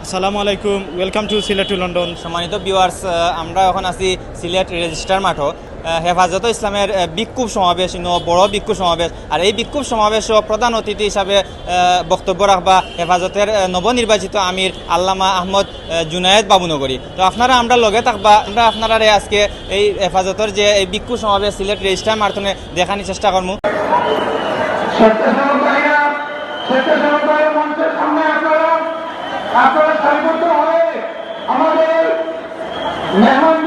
আসসালামু আলাইকুম, welcome to Sylhet to London. সম্মানিত ভিউয়ার্স, আমরা এখন আছি সিলেট রেজিস্টার মাঠও। হেফাজত ইসলামের বিক্ষোভ সমাবেশ, বড় বিক্ষোভ সমাবেশ। আর এই বিক্ষোভ সমাবেশও প্রধান অতিথি হিসাবে বক্তব্য রাখবা হেফাজতের নবনির্বাচিত আমির আল্লামা আহমদ জুনায়েদ বাবুনগরী। তো আপনারা আমরা লগে থাকবা, আমরা আপনারা আজকে এই হেফাজতের যে এই বিক্ষোভ সমাবেশ সিলেট রেজিস্টার মাঠনে দেখানোর চেষ্টা করবো। আপনারা সারিবদ্ধ হয়ে আমাদের মেহমান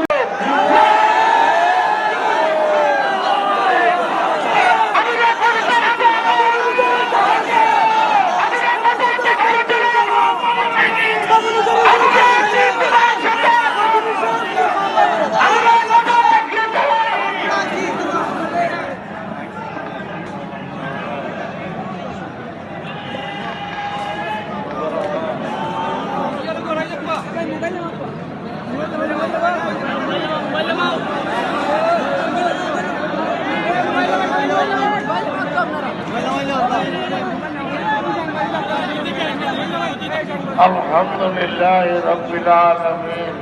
الحمد لله رب العالمين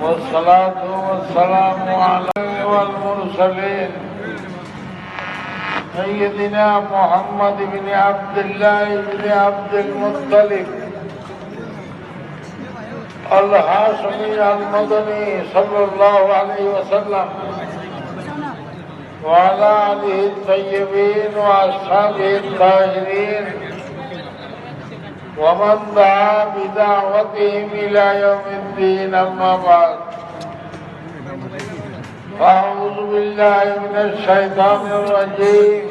والصلاة والسلام على والمرسلين سيدنا محمد بن عبد الله بن عبد المطلب الهاشمي المدني صلى الله عليه وسلم وعلى آله الطيبين وأصحابه الطاهرين ومن دعا بدعوتهم إلى يوم الدين. أما بعد، أعوذ بالله من الشيطان الرجيم.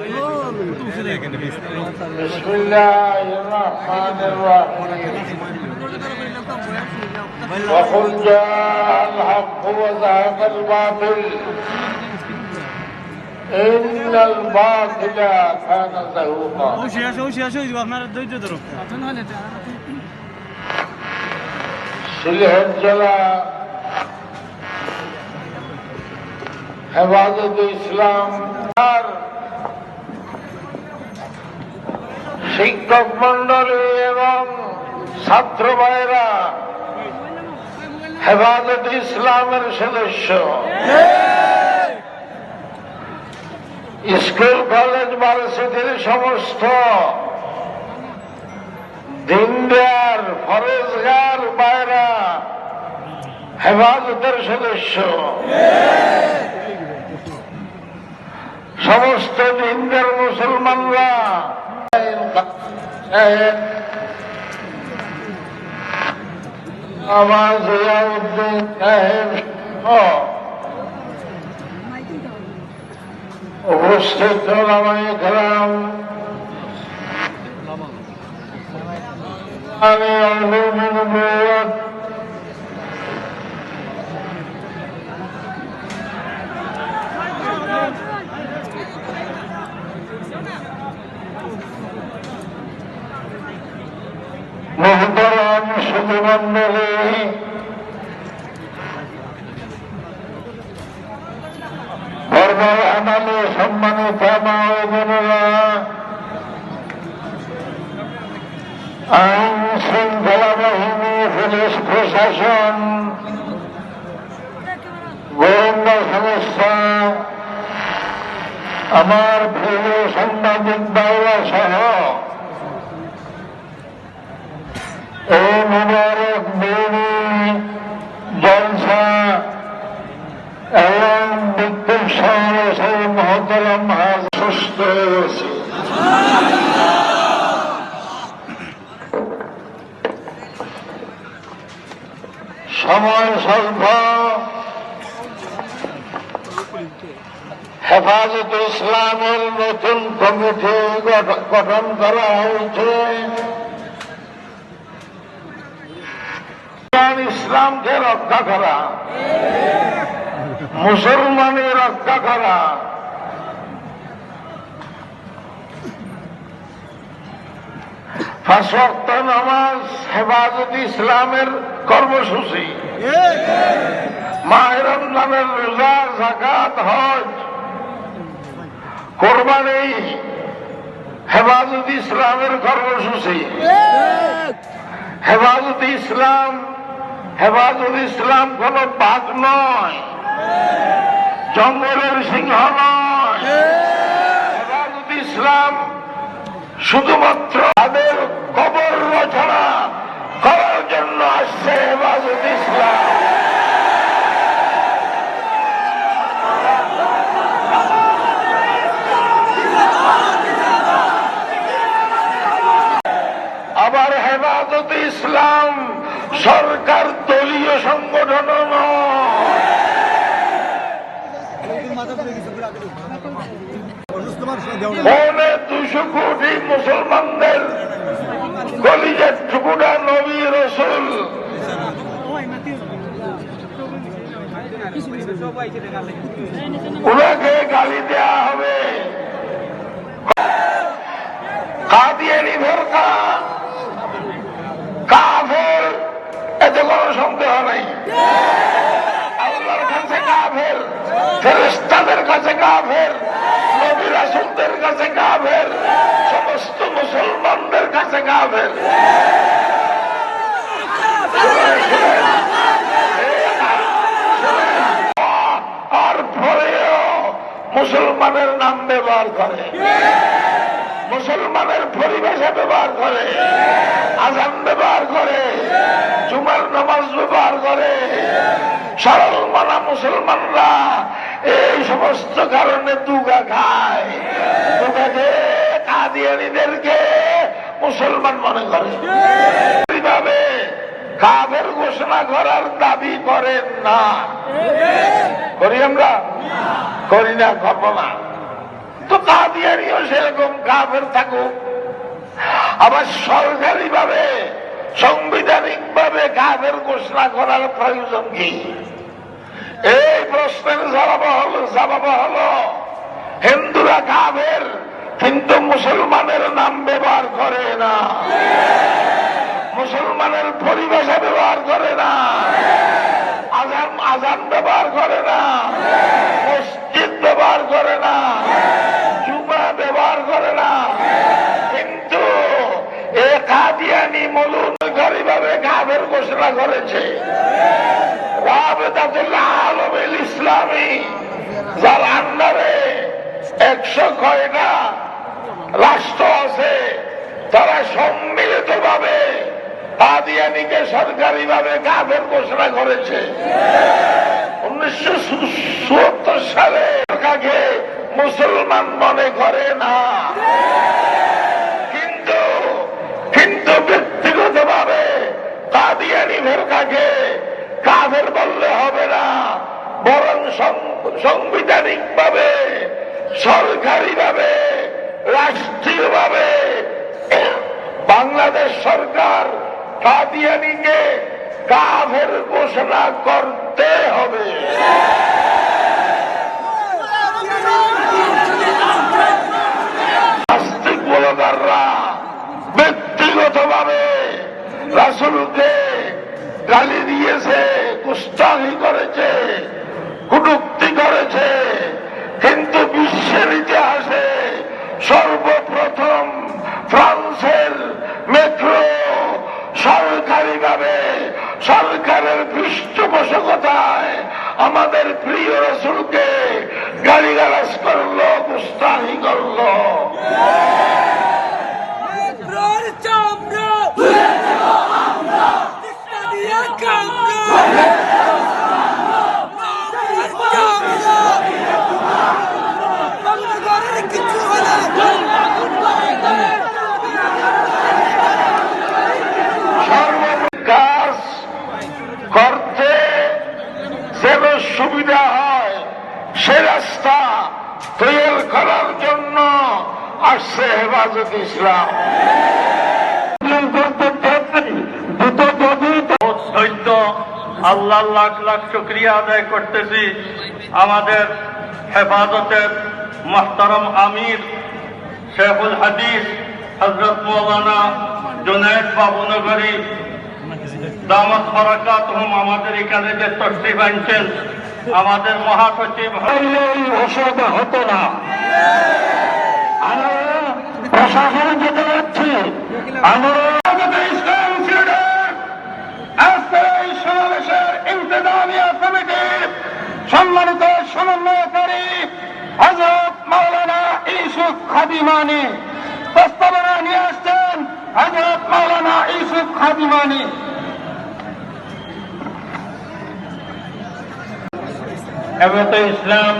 بسم الله الرحمن الرحيم. وقل جاء الحق وزهق الباطل إن الباطل كان زهوقا. সিলেট জেলা হেফাজত ইসলাম আর শিক্ষক মন্ডলী এবং ছাত্র ভাইরা হেফাজত ইসলামের সদস্য, স্কুল কলেজ ভার্সিটির সমস্ত দিনদার ফরজগার ভাইরা হেফাজতের সদস্য, সমস্ত দিনদার মুসলমানরা, আমার জিয়াউদ্দিন সাহেব উপস্থিত ওলামায়ে কেরাম, উলুমুল নবুওয়াত, মুহতারাম সুধীমণ্ডলী, ধর্মের আমালে সম্মানিত মা ও বোনেরা, আইন শৃঙ্খলা বাহিনী, পুলিশ প্রশাসন, গোয়েন্দা সংস্থা, আমার প্রিয় সাংবাদিক ভাইরা সহ এই মুবারক দিনী জলসা এবং বিক্ষোভ সমাবেশের মহতরম হাজ সুস্থ হয়ে গেছে। সময় স্বল্প, হেফাজত ইসলামের নতুন কমিটি গঠন করা হয়েছে। ইসলামকে রক্ষা করা, মুসলমানের রক্ষা করা, পাঁচ ওয়াক্ত নামাজ হেফাজত ইসলামের কর্মসূচি, মাহে রমজানের রোজা, যাকাত, হজ, কোরবানি হেফাজত ইসলামের কর্মসূচি। হেফাজতে ইসলাম, হেফাজতে ইসলাম কোন বাঘ নয়, জঙ্গলের সিংহ নয়। হেফাজতে ইসলাম শুধুমাত্র তাদের কবর রচনা করার জন্য আসছে হেফাজতে ইসলাম। আবার হেফাজতে ইসলাম সরকার দলীয় সংগঠন নয়। পৌনে 200 কোটি মুসলমানদের কলিজার টুকুরা নবী রসুল, ওনাকে গালি দেয়া হবে। কাদিয়ানি ফেরকা কাফের, এতে কোনো সন্দেহ নাই। আল্লাহর কাছে কাফের, ফেরেশতাদের কাছে কাফের, নবী রাসূলদের কাছে কাফের, সমস্ত মুসলমানদের কাছে কাফের। আর পরেও মুসলমানের নাম ব্যবহার করে, মুসলমানের পরিভাষা ব্যবহার করে, আজান ব্যবহার করে, জুমার নামাজ ব্যবহার করে। সরল মানা মুসলমানরা এই সমস্ত কারণে দুগা খায়, দুগাকে কাদিয়ানীদেরকে মুসলমান মনে করে। এইভাবে কাফের ঘোষণা করার দাবি করেন না, করি আমরা? করি না, করবো না। তো কাদিয়ানীও সেরকম কাফের থাকুক। আবার সরকারি ভাবে, সাংবিধানিক ভাবে কাফের ঘোষণা করার প্রয়োজন কি? এই প্রশ্নের জবাব হলো হিন্দুরা কাফের, কিন্তু মুসলমানের নাম ব্যবহার করে না, মুসলমানের পরিভাষা ব্যবহার করে না, আজান ব্যবহার করে না, মসজিদ ব্যবহার করে না, জুমা ব্যবহার করে না। কিন্তু এ কাদিয়ানি মৌলুদকারী ভাবে কাফের ঘোষণা করেছে। রাবেতাতুল আলমিল ইসলামী, যার আন্ডারে 100 কয়টা রাষ্ট্র আছে, তারা সম্মিলিত ভাবে কাদিয়ানীকে সরকারি ভাবে কাফের ঘোষণা করেছে। 1974 সালে কাকে মুসলমান মনে করে না, কিন্তু ব্যক্তিগত ভাবে কাদিয়ানী ফেরকাকে কাফের বললে হবে না, বরং সাংবিধানিক ভাবে, সরকারি ভাবে, রাষ্ট্রীয় ভাবে বাংলাদেশ সরকার কাদিয়ানীকে কাফের ঘোষণা করতে হবে। নাস্তিক বলদাররা ব্যক্তিগত ভাবে রাসূলকে গালি দিয়েছে, গুস্তাখি করেছে, কটূক্তি করেছে, কিন্তু বিশ্বের ইতিহাসে সর্বপ্রথম ফ্রান্সের মেট্রো সরকারি ভাবে, সরকারের পৃষ্ঠপোষকতায় আমাদের প্রিয় রাসূলকে গালিগালাজ করলো, গুস্তাখি করলো। কাজ করতে যেন সুবিধা হয় সে রাস্তা তৈরি করার জন্য আসছে হেফাজতে ইসলাম। ধৈর্য, আল্লাহ লাখ লাখ শুকরিয়া আদায় করতেছি আমাদের হেফাজতের মোহতারম আমির শেখুল হাদিস হযরত মাওলানা জুনায়েদ বাবুনগরী দামাত বারাকাতুহুম আমাদের এখানে যে তশরিফ আনছেন, আমাদের মহাসচিব ঘোষণা হতো না। আমরা প্রশাসন যেতে যাচ্ছি, আমরা ইসলাম ফ্রিডম খাদিমানি হেফাজত ইসলাম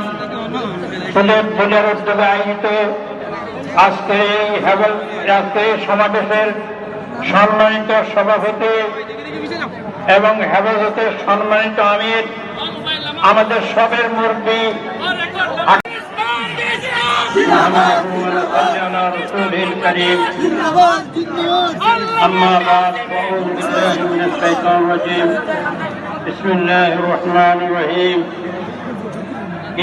সিলেট জেলার উদ্যোগে আয়োজিত আজকের এই সমাবেশের সম্মানিত সভাপতি এবং হেফাজতের সম্মানিত আমির, আমাদের সবের মুরব্বী أما بعد فأعوذ بالله من الشيطان الرجيم بسم الله الرحمن الرحيم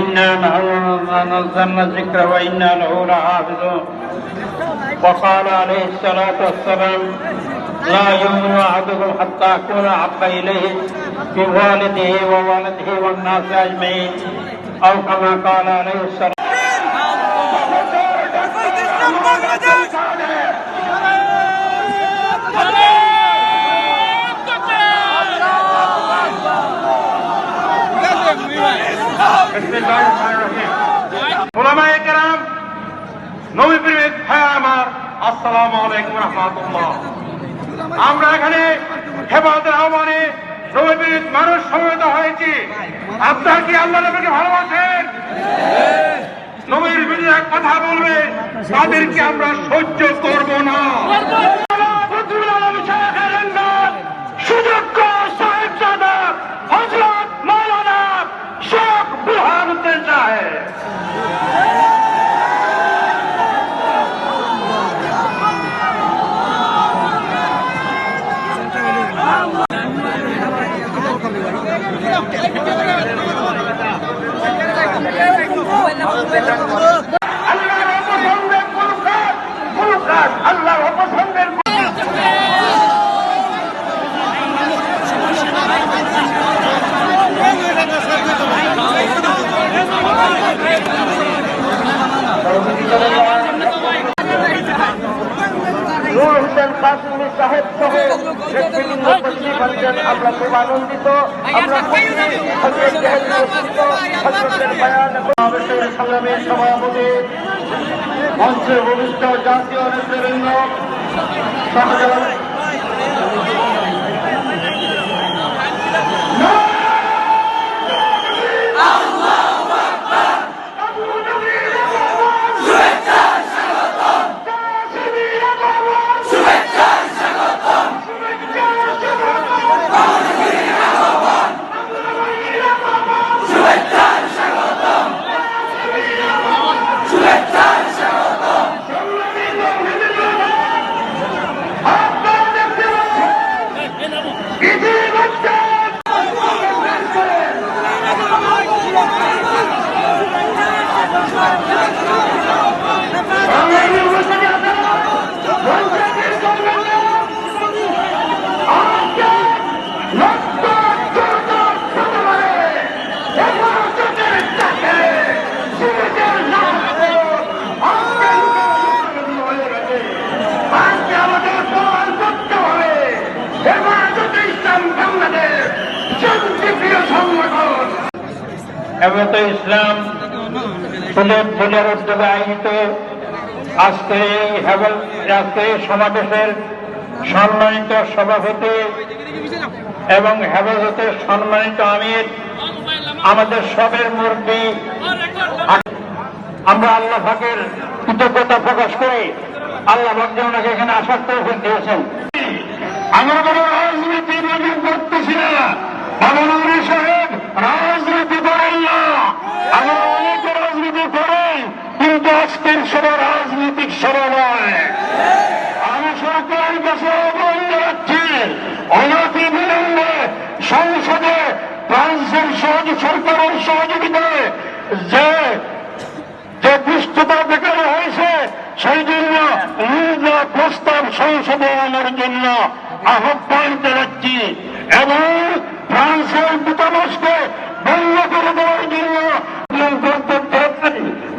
إنا نحن نزلنا الذكر وإنا له لحافظون وقال عليه الصلاة والسلام لا يؤمن أحدكم حتى أكون أحب إليه من والده وولده والناس أجمعين أو كما قال عليه الصلاة ওলামায়ে কেরাম, নবী প্রেমিক ভাই আমার, আসসালামু আলাইকুম রাহমাতুল্লাহ। আমরা এখানে হেফাজতের আহ্বানে নবী প্রেমিক মানুষ সমবেত হয়েছি। আপনারা কি আল্লাহ নবীকে ভালোবাসেন? নবীর বিরুদ্ধে কথা বলবে তাদেরকে আমরা সহ্য করব না। সুযোগ্য সাহেবজাদা হযরত মাওলানা শেখ বুরহানুদ্দিন সাহেব, আল্লাহর অপছন্দের কোন কাজ, আল্লাহর অপছন্দের নূর হোসেন কাসিমি সাহেব সহ নেতৃবৃন্দ উপস্থিত হচ্ছেন। আমরা খুব আনন্দিত। আমরা সংগ্রামের সভাপতি, মঞ্চে ভূমিষ্ঠ জাতীয় নেতৃবৃন্দ, সহযোগ হেফাজত ইসলাম সিলেট জেলার উদ্যোগে আয়োজিত আজকের এই সমাবেশের সম্মানিত সভাপতি এবং হেফাজতের সম্মানিত আমির, আমাদের সবের মুরব্বী, আমরা আল্লাহ পাকের কৃতজ্ঞতা প্রকাশ করি। আল্লাহ পাক যেন ওনাকে এখানে আসার তৌফিক দিয়েছেন। আমরা কোনো রাজনীতি করতেছি না, বাবুনুরি সাহেব রাজনীতি করেন না। আমরা অনেকে রাজনীতি করেন, কিন্তু আজকের সভা রাজনৈতিক সভা নয়। আমি সরকারের কাছে আহ্বান জানাচ্ছি, অনতি বিলম্বে সংসদে ফ্রান্সের সরকারের সহযোগিতায় যে দুষ্টতা দেখানো হয়েছে, সেই জন্য প্রস্তাব সংসদে আনার জন্য আহ্বান জানাচ্ছি এবং ফ্রান্সের দূতাবাসকে বন্ধ করে দেওয়ার জন্য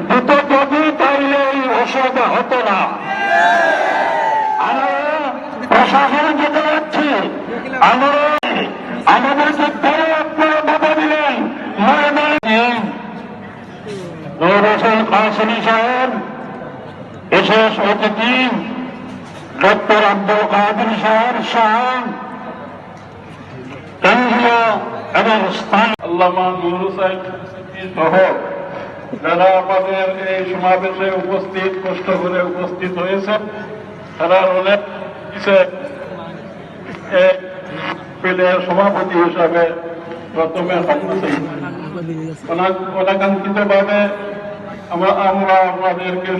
দ্রুত যদি তাইলে এই অসুবিধা হতো না। আমরা প্রশাসন যেতে যাচ্ছি, আমরা আমাদেরকে পরে আপনারা বাধা দিলেন। নূর হোসেন কাসিমি সাহেব, বিশেষ অতিথি ডক্টর আব্দুল কাদের সাহেব শাহ, কেন্দ্রীয় এবং স্থানীয় আল্লামা নুর হোসেন সহ যারা আমাদের এই সমাবেশে উপস্থিত, কষ্ট করে উপস্থিত হয়েছে, তারা অনেক পেলের সভাপতি হিসাবে প্রথমে অনাকাঙ্ক্ষিত ভাবে আমরা আপনাদেরকে